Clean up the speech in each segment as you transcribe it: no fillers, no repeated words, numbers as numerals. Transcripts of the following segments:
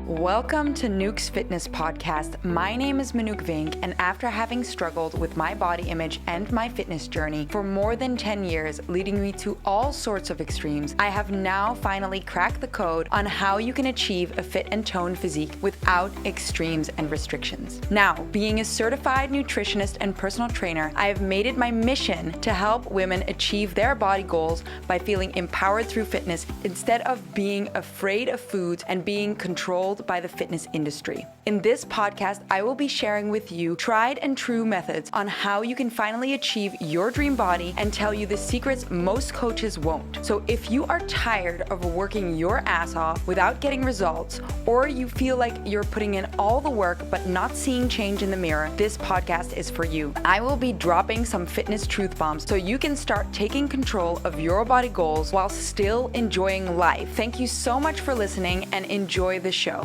Welcome to Nuke's Fitness Podcast. My name is Manouk Vink, and after having struggled with my body image and my fitness journey for more than 10 years, leading me to all sorts of extremes, I have now finally cracked the code on how you can achieve a fit and toned physique without extremes and restrictions. Now, being a certified nutritionist and personal trainer, I have made it my mission to help women achieve their body goals by feeling empowered through fitness instead of being afraid of foods and being controlled by the fitness industry. In this podcast, I will be sharing with you tried and true methods on how you can finally achieve your dream body and tell you the secrets most coaches won't. So if you are tired of working your ass off without getting results, or you feel like you're putting in all the work but not seeing change in the mirror, this podcast is for you. I will be dropping some fitness truth bombs so you can start taking control of your body goals while still enjoying life. Thank you so much for listening and enjoy the show.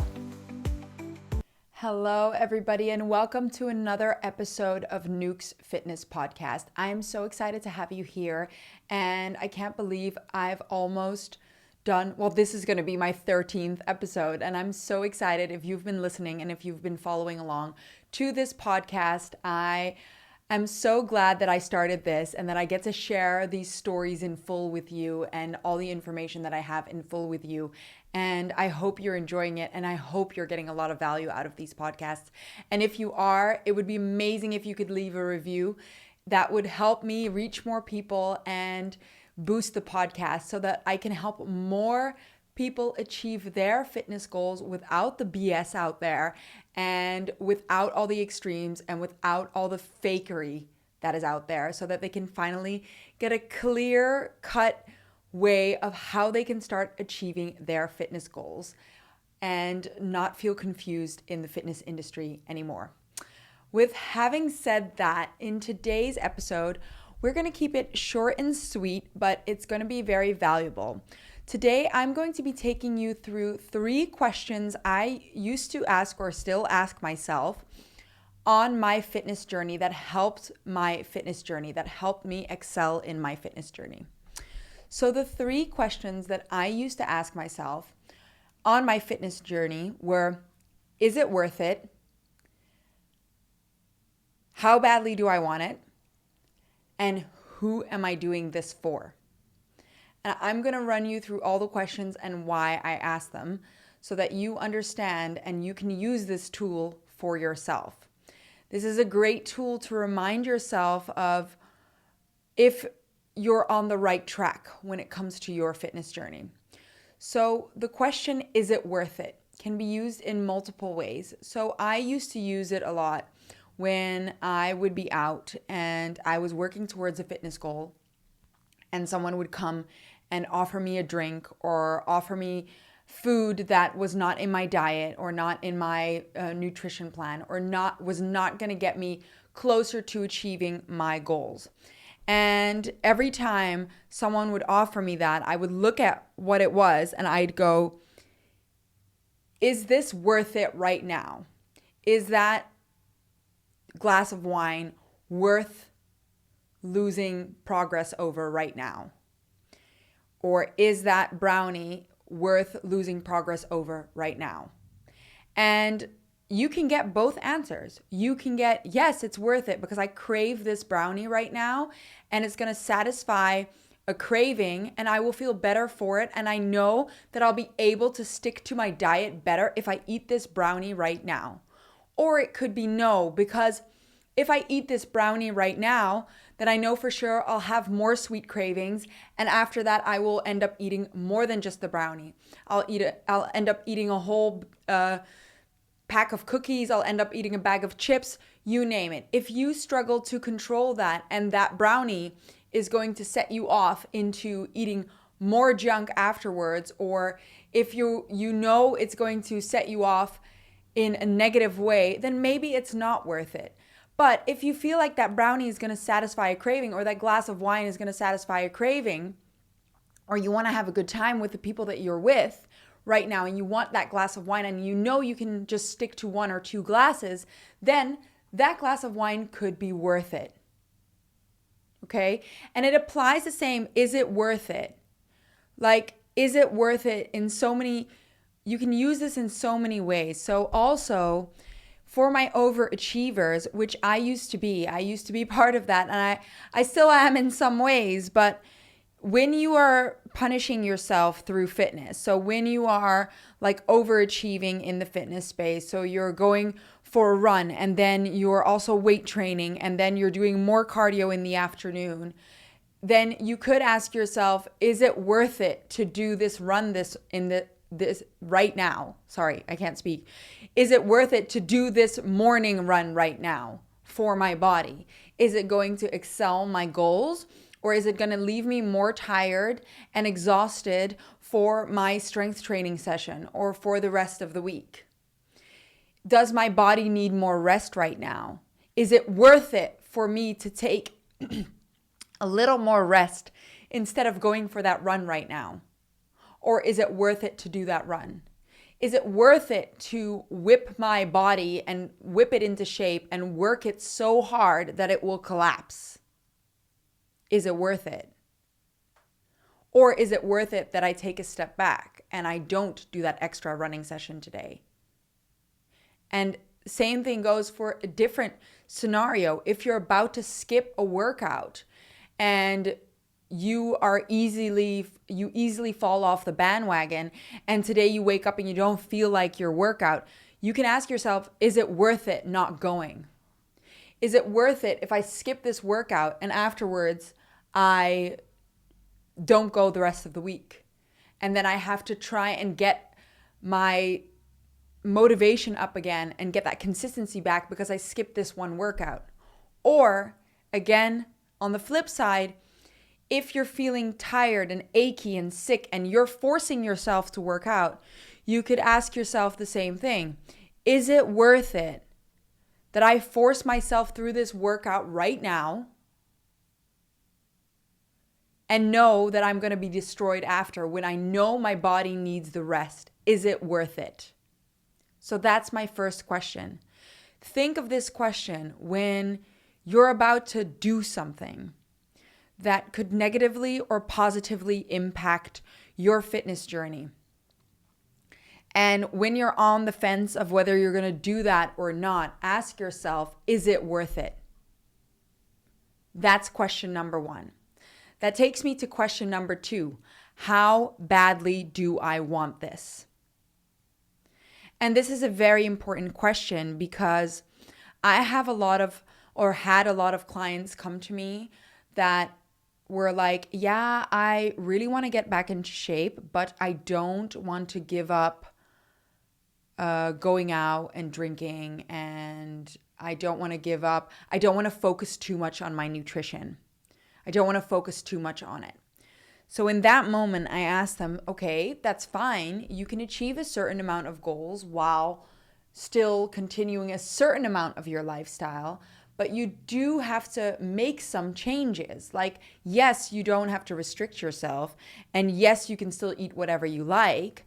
Hello, everybody, and welcome to another episode of Nuke's Fitness Podcast. I'm so excited to have you here, and I can't believe I've almost done, this is going to be my 13th episode, and I'm so excited if you've been listening and if you've been following along to this podcast. I'm so glad that I started this and that I get to share these stories in full with you and all the information that I have in full with you. And I hope you're enjoying it, and I hope you're getting a lot of value out of these podcasts. And if you are, it would be amazing if you could leave a review. That would help me reach more people and boost the podcast so that I can help more people achieve their fitness goals without the BS out there and without all the extremes and without all the fakery that is out there, so that they can finally get a clear cut way of how they can start achieving their fitness goals and not feel confused in the fitness industry anymore. With having said that, in today's episode, we're going to keep it short and sweet, but it's going to be very valuable. Today, I'm going to be taking you through 3 questions I used to ask or still ask myself on my fitness journey that helped my fitness journey, that helped me excel in my fitness journey. So the 3 questions that I used to ask myself on my fitness journey were, is it worth it? How badly do I want it? And who am I doing this for? And I'm going to run you through all the questions and why I asked them so that you understand and you can use this tool for yourself. This is a great tool to remind yourself of if you're on the right track when it comes to your fitness journey. So the question, is it worth it, can be used in multiple ways. So I used to use it a lot when I would be out and I was working towards a fitness goal and someone would come and offer me a drink or offer me food that was not in my diet or not in my nutrition plan or was not going to get me closer to achieving my goals. And every time someone would offer me that, I would look at what it was and I'd go, is this worth it right now? Is that glass of wine worth losing progress over right now? Or is that brownie worth losing progress over right now? And you can get both answers. You can get, yes, it's worth it because I crave this brownie right now and it's going to satisfy a craving and I will feel better for it. And I know that I'll be able to stick to my diet better if I eat this brownie right now. Or it could be no, because if I eat this brownie right now, then I know for sure I'll have more sweet cravings. And after that, I will end up eating more than just the brownie. I'll end up eating a whole pack of cookies. I'll end up eating a bag of chips, you name it. If you struggle to control that and that brownie is going to set you off into eating more junk afterwards, or if you know it's going to set you off in a negative way, then maybe it's not worth it. But if you feel like that brownie is going to satisfy a craving, or that glass of wine is going to satisfy a craving, or you want to have a good time with the people that you're with right now and you want that glass of wine and you know you can just stick to 1 or 2 glasses, then that glass of wine could be worth it. Okay? And it applies the same, is it worth it? Like, is it worth it in so many you can use this in so many ways. So also for my overachievers, which I used to be part of that. And I still am in some ways, but when you are punishing yourself through fitness, so when you are like overachieving in the fitness space, so you're going for a run and then you're also weight training and then you're doing more cardio in the afternoon, then you could ask yourself, is it worth it to do this run this right now? Sorry, I can't speak. Is it worth it to do this morning run right now for my body? Is it going to excel my goals? Or is it going to leave me more tired and exhausted for my strength training session or for the rest of the week? Does my body need more rest right now? Is it worth it for me to take a little more rest instead of going for that run right now? Or is it worth it to do that run? Is it worth it to whip my body and whip it into shape and work it so hard that it will collapse? Is it worth it? Or is it worth it that I take a step back and I don't do that extra running session today? And same thing goes for a different scenario. If you're about to skip a workout and you easily fall off the bandwagon and today you wake up and you don't feel like your workout, you can ask yourself, is it worth it not going? Is it worth it if I skip this workout and afterwards I don't go the rest of the week? And then I have to try and get my motivation up again and get that consistency back because I skipped this one workout. Or again, on the flip side, if you're feeling tired and achy and sick and you're forcing yourself to work out, you could ask yourself the same thing. Is it worth it that I force myself through this workout right now and know that I'm going to be destroyed after when I know my body needs the rest? Is it worth it? So that's my first question. Think of this question when you're about to do something that could negatively or positively impact your fitness journey. And when you're on the fence of whether you're going to do that or not, ask yourself, is it worth it? That's question number one. That takes me to question number two. How badly do I want this? And this is a very important question because I have had a lot of clients come to me that were like, yeah, I really want to get back into shape, but I don't want to give up going out and drinking, and I don't want to focus too much on my nutrition. I don't want to focus too much on it. So in that moment, I asked them, okay, that's fine. You can achieve a certain amount of goals while still continuing a certain amount of your lifestyle, but you do have to make some changes. Like, yes, you don't have to restrict yourself, and yes, you can still eat whatever you like,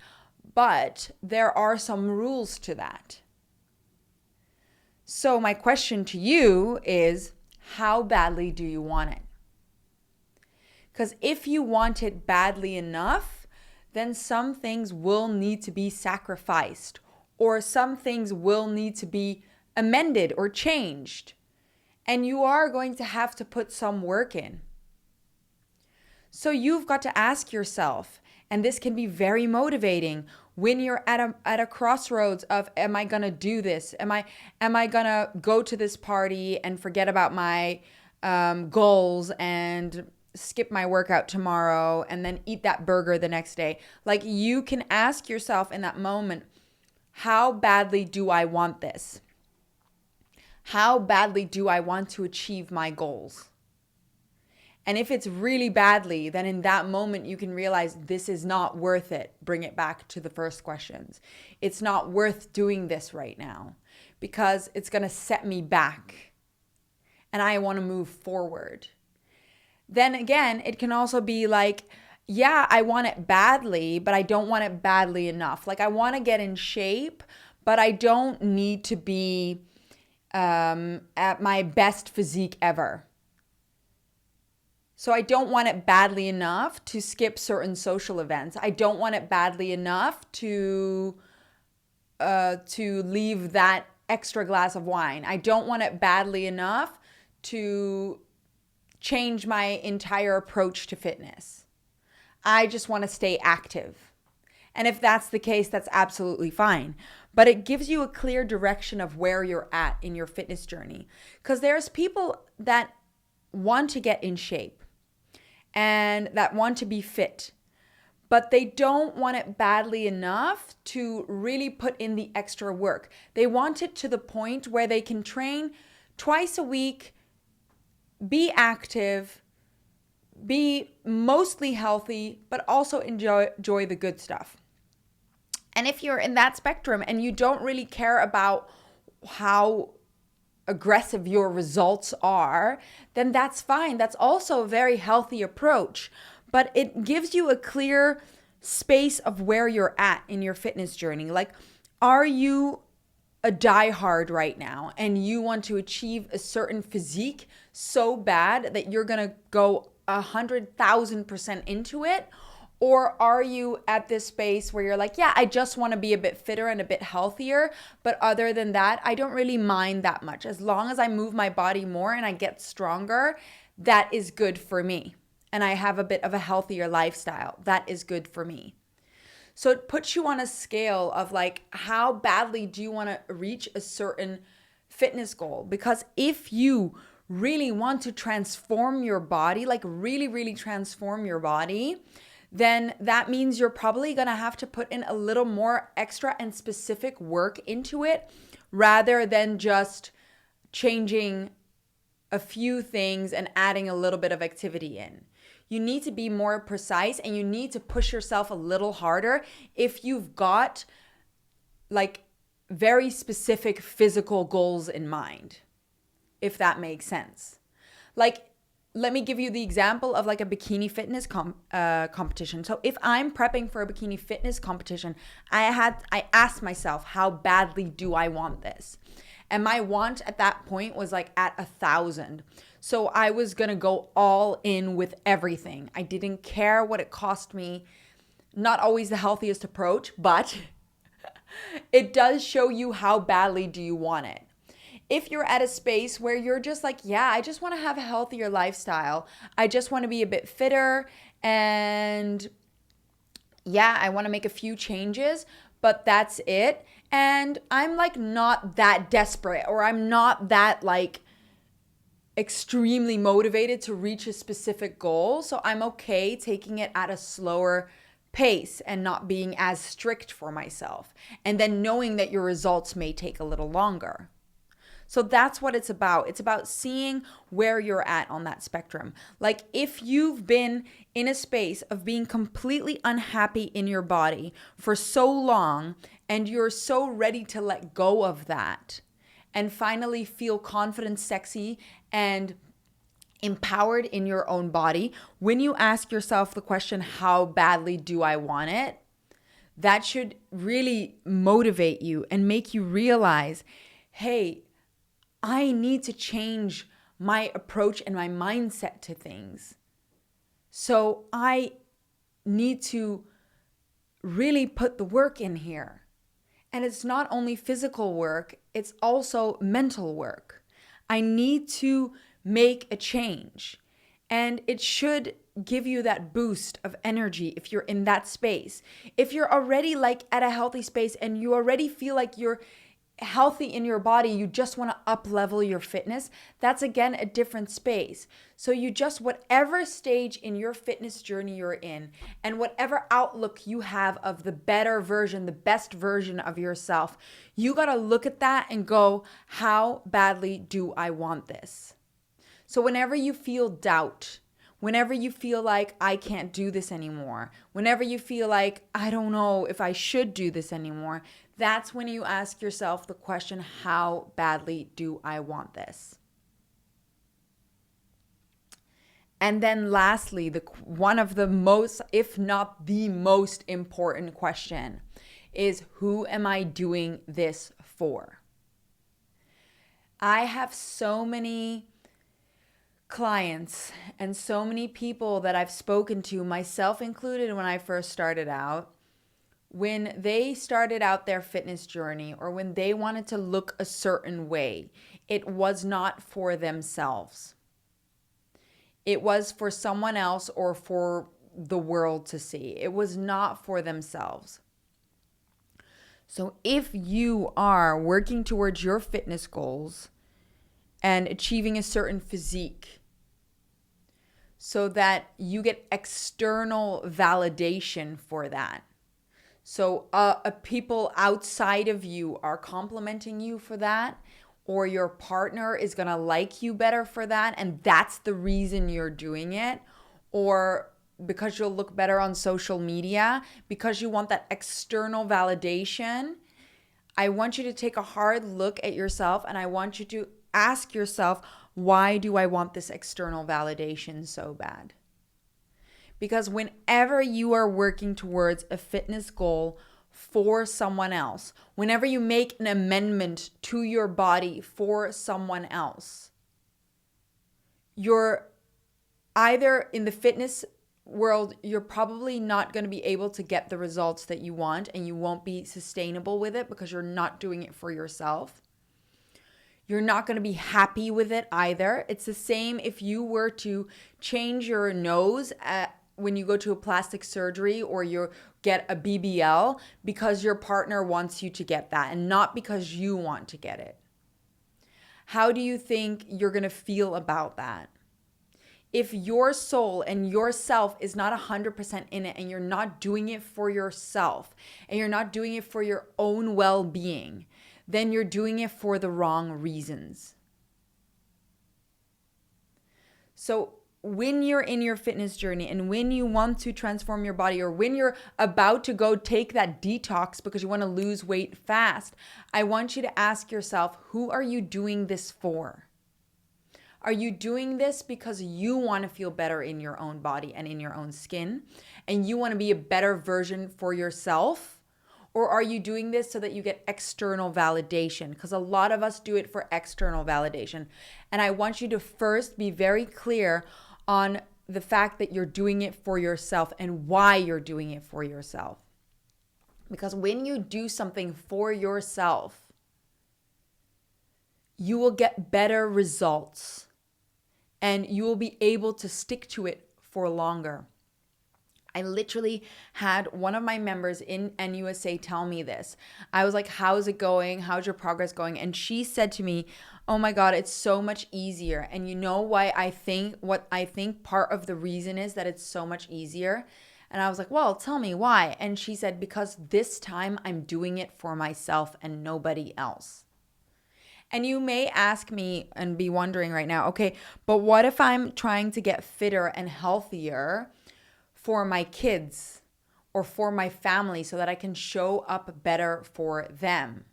but there are some rules to that. So my question to you is, how badly do you want it? Because if you want it badly enough, then some things will need to be sacrificed, or some things will need to be amended or changed. And you are going to have to put some work in. So you've got to ask yourself, and this can be very motivating when you're at a crossroads of, am I going to do this? Am I going to go to this party and forget about my goals and skip my workout tomorrow and then eat that burger the next day? Like, you can ask yourself in that moment, how badly do I want this? How badly do I want to achieve my goals? And if it's really badly, then in that moment you can realize this is not worth it. Bring it back to the first questions. It's not worth doing this right now because it's going to set me back and I want to move forward. Then again, it can also be like, yeah, I want it badly, but I don't want it badly enough. Like, I want to get in shape, but I don't need to be at my best physique ever. So I don't want it badly enough to skip certain social events. I don't want it badly enough to leave that extra glass of wine. I don't want it badly enough to change my entire approach to fitness. I just want to stay active. And if that's the case, that's absolutely fine. But it gives you a clear direction of where you're at in your fitness journey. Because there's people that want to get in shape and that want to be fit, but they don't want it badly enough to really put in the extra work. They want it to the point where they can train twice a week, be active, be mostly healthy, but also enjoy the good stuff. And if you're in that spectrum and you don't really care about how aggressive your results are, then that's fine. That's also a very healthy approach. But it gives you a clear space of where you're at in your fitness journey. Like, are you a diehard right now and you want to achieve a certain physique so bad that you're going to go 100,000% into it? Or are you at this space where you're like, yeah, I just want to be a bit fitter and a bit healthier, but other than that, I don't really mind that much. As long as I move my body more and I get stronger, that is good for me. And I have a bit of a healthier lifestyle. That is good for me. So it puts you on a scale of like, how badly do you want to reach a certain fitness goal? Because if you really want to transform your body, like really, really transform your body, then that means you're probably going to have to put in a little more extra and specific work into it rather than just changing a few things and adding a little bit of activity in. You need to be more precise and you need to push yourself a little harder if you've got like very specific physical goals in mind, if that makes sense. Like, let me give you the example of like a bikini fitness competition. So if I'm prepping for a bikini fitness competition, I asked myself, how badly do I want this? And my want at that point was like at 1,000. So I was going to go all in with everything. I didn't care what it cost me. Not always the healthiest approach, but it does show you how badly do you want it. If you're at a space where you're just like, yeah, I just want to have a healthier lifestyle. I just want to be a bit fitter and yeah, I want to make a few changes, but that's it. And I'm like not that desperate or I'm not that like extremely motivated to reach a specific goal. So I'm okay taking it at a slower pace and not being as strict for myself. And then knowing that your results may take a little longer. So that's what it's about. It's about seeing where you're at on that spectrum. Like if you've been in a space of being completely unhappy in your body for so long and you're so ready to let go of that and finally feel confident, sexy, and empowered in your own body, when you ask yourself the question, how badly do I want it? That should really motivate you and make you realize, hey, I need to change my approach and my mindset to things. So I need to really put the work in here. And it's not only physical work, it's also mental work. I need to make a change. And it should give you that boost of energy if you're in that space. If you're already like at a healthy space and you already feel like you're healthy in your body, you just want to up level your fitness, that's again a different space. So you just, whatever stage in your fitness journey you're in and whatever outlook you have of the better version, the best version of yourself, you got to look at that and go, how badly do I want this? So whenever you feel doubt, whenever you feel like I can't do this anymore, whenever you feel like I don't know if I should do this anymore, that's when you ask yourself the question, how badly do I want this? And then lastly, one of the most, if not the most important question is, who am I doing this for? I have so many clients and so many people that I've spoken to, myself included, when I first started out, when they started out their fitness journey or when they wanted to look a certain way, it was not for themselves. It was for someone else or for the world to see. It was not for themselves. So if you are working towards your fitness goals and achieving a certain physique so that you get external validation for that, so people outside of you are complimenting you for that, or your partner is going to like you better for that, and that's the reason you're doing it, or because you'll look better on social media, because you want that external validation, I want you to take a hard look at yourself and I want you to ask yourself, why do I want this external validation so bad? Because whenever you are working towards a fitness goal for someone else, whenever you make an amendment to your body for someone else, you're either in the fitness world, you're probably not going to be able to get the results that you want, and you won't be sustainable with it because you're not doing it for yourself. You're not going to be happy with it either. It's the same if you were to change your nose when you go to a plastic surgery or you get a BBL because your partner wants you to get that and not because you want to get it. How do you think you're going to feel about that? If your soul and yourself is not 100% in it and you're not doing it for yourself and you're not doing it for your own well-being, then you're doing it for the wrong reasons. So when you're in your fitness journey and when you want to transform your body, or when you're about to go take that detox because you want to lose weight fast, I want you to ask yourself, who are you doing this for? Are you doing this because you want to feel better in your own body and in your own skin, and you want to be a better version for yourself? Or are you doing this so that you get external validation? Because a lot of us do it for external validation. And I want you to first be very clear on the fact that you're doing it for yourself and why you're doing it for yourself. Because when you do something for yourself, you will get better results and you will be able to stick to it for longer. I literally had one of my members in NUSA tell me this. I was like, how's it going? How's your progress going? And she said to me, oh my God, it's so much easier. And you know what I think part of the reason is that it's so much easier? And I was like, well, tell me why. And she said, because this time I'm doing it for myself and nobody else. And you may ask me and be wondering right now, okay, but what if I'm trying to get fitter and healthier for my kids or for my family so that I can show up better for them?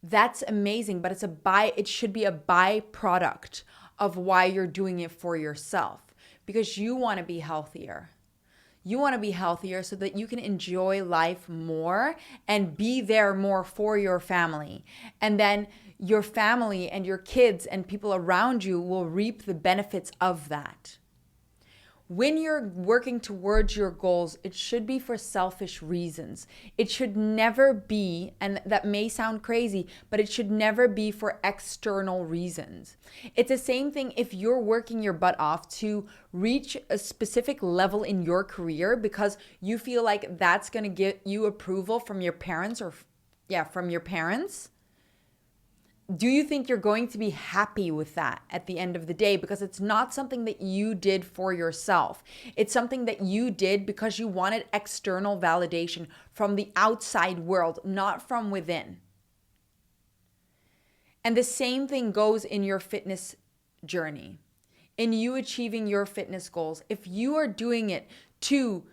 That's amazing, but it should be a byproduct of why you're doing it for yourself, because you want to be healthier. You want to be healthier so that you can enjoy life more and be there more for your family. And then your family and your kids and people around you will reap the benefits of that. When you're working towards your goals, it should be for selfish reasons. It should never be, and that may sound crazy, but it should never be for external reasons. It's the same thing if you're working your butt off to reach a specific level in your career because you feel like that's going to get you approval from your parents from your parents. Do you think you're going to be happy with that at the end of the day? Because it's not something that you did for yourself. It's something that you did because you wanted external validation from the outside world, not from within. And the same thing goes in your fitness journey, in you achieving your fitness goals. If you are doing it to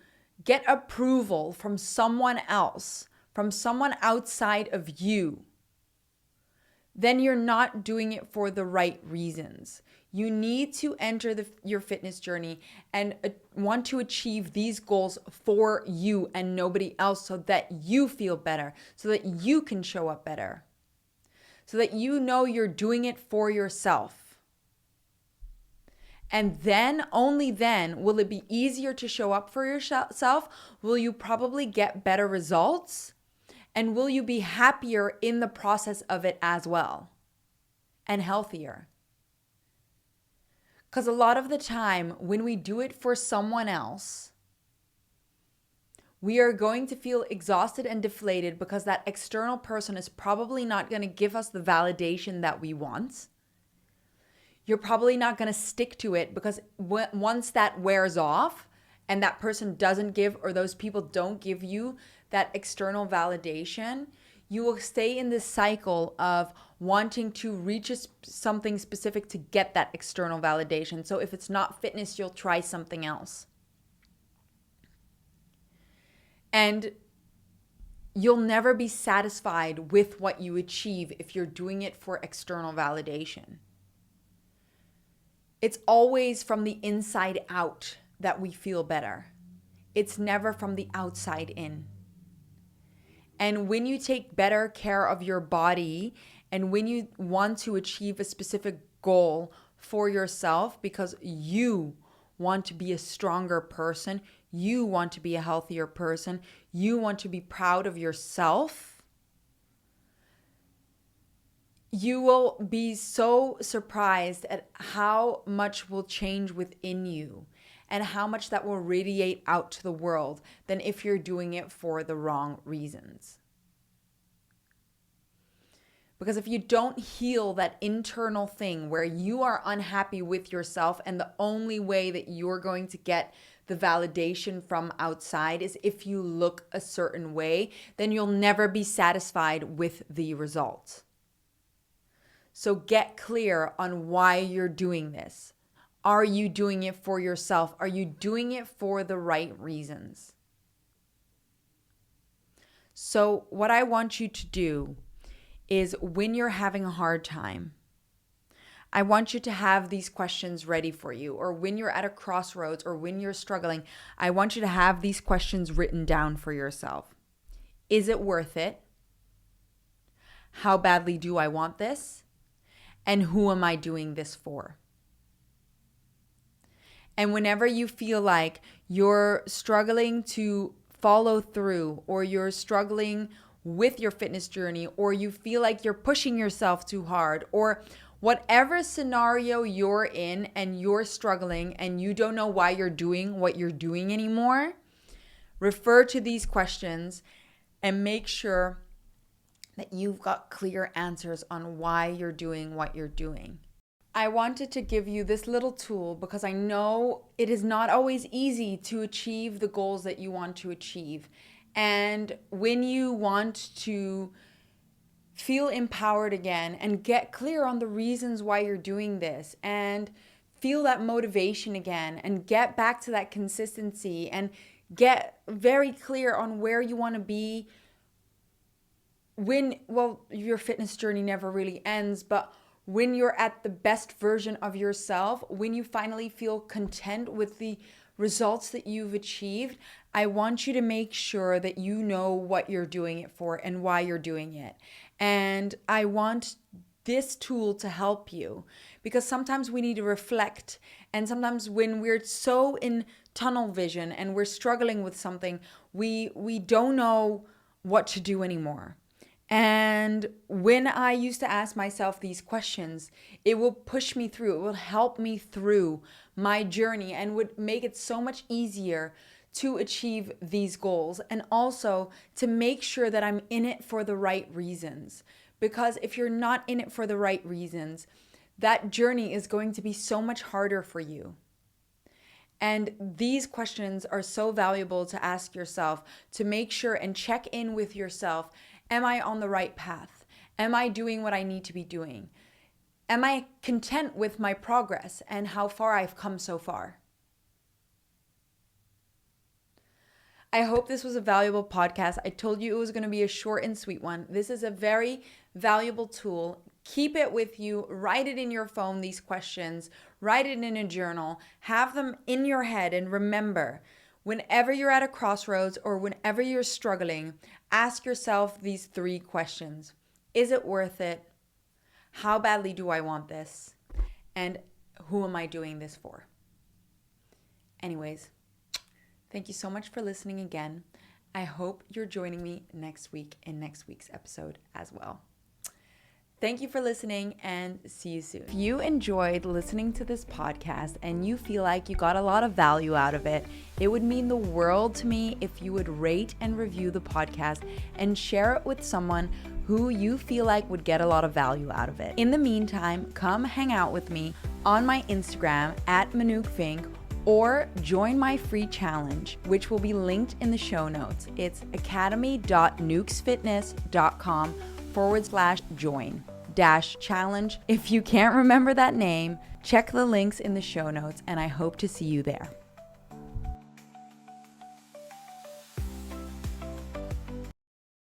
get approval from someone else, from someone outside of you, then you're not doing it for the right reasons. You need to enter your fitness journey and want to achieve these goals for you and nobody else, so that you feel better, so that you can show up better, so that you know you're doing it for yourself. And then, only then, will it be easier to show up for yourself? Will you probably get better results? And will you be happier in the process of it as well? And healthier? Because a lot of the time, when we do it for someone else, we are going to feel exhausted and deflated because that external person is probably not going to give us the validation that we want. You're probably not going to stick to it because once that wears off and that person doesn't give, or those people don't give you that external validation, you will stay in this cycle of wanting to reach something specific to get that external validation. So if it's not fitness, you'll try something else. And you'll never be satisfied with what you achieve if you're doing it for external validation. It's always from the inside out that we feel better. It's never from the outside in. And when you take better care of your body and when you want to achieve a specific goal for yourself because you want to be a stronger person, you want to be a healthier person, you want to be proud of yourself, you will be so surprised at how much will change within you and how much that will radiate out to the world than if you're doing it for the wrong reasons. Because if you don't heal that internal thing where you are unhappy with yourself and the only way that you're going to get the validation from outside is if you look a certain way, then you'll never be satisfied with the result. So get clear on why you're doing this. Are you doing it for yourself? Are you doing it for the right reasons? So what I want you to do is when you're having a hard time, I want you to have these questions ready for you. Or when you're at a crossroads or when you're struggling, I want you to have these questions written down for yourself. Is it worth it? How badly do I want this? And who am I doing this for? And whenever you feel like you're struggling to follow through, or you're struggling with your fitness journey, or you feel like you're pushing yourself too hard, or whatever scenario you're in and you're struggling and you don't know why you're doing what you're doing anymore, refer to these questions and make sure that you've got clear answers on why you're doing what you're doing. I wanted to give you this little tool because I know it is not always easy to achieve the goals that you want to achieve. And when you want to feel empowered again and get clear on the reasons why you're doing this and feel that motivation again and get back to that consistency and get very clear on where you want to be your fitness journey never really ends, but when you're at the best version of yourself, when you finally feel content with the results that you've achieved, I want you to make sure that you know what you're doing it for and why you're doing it. And I want this tool to help you because sometimes we need to reflect. And sometimes when we're so in tunnel vision and we're struggling with something, we don't know what to do anymore. And when I used to ask myself these questions, it will push me through. It will help me through my journey and would make it so much easier to achieve these goals and also to make sure that I'm in it for the right reasons. Because if you're not in it for the right reasons, that journey is going to be so much harder for you. And these questions are so valuable to ask yourself to make sure and check in with yourself. Am I on the right path? Am I doing what I need to be doing? Am I content with my progress and how far I've come so far? I hope this was a valuable podcast. I told you it was going to be a short and sweet one. This is a very valuable tool. Keep it with you. Write it in your phone, these questions. Write it in a journal. Have them in your head. And remember, whenever you're at a crossroads or whenever you're struggling, ask yourself these 3 questions. Is it worth it? How badly do I want this? And who am I doing this for? Anyways, thank you so much for listening again. I hope you're joining me next week in next week's episode as well. Thank you for listening and see you soon. If you enjoyed listening to this podcast and you feel like you got a lot of value out of it, it would mean the world to me if you would rate and review the podcast and share it with someone who you feel like would get a lot of value out of it. In the meantime, come hang out with me on my Instagram at @ManookFink or join my free challenge, which will be linked in the show notes. It's academy.nooksfitness.com/join-challenge. If you can't remember that name, check the links in the show notes, and I hope to see you there.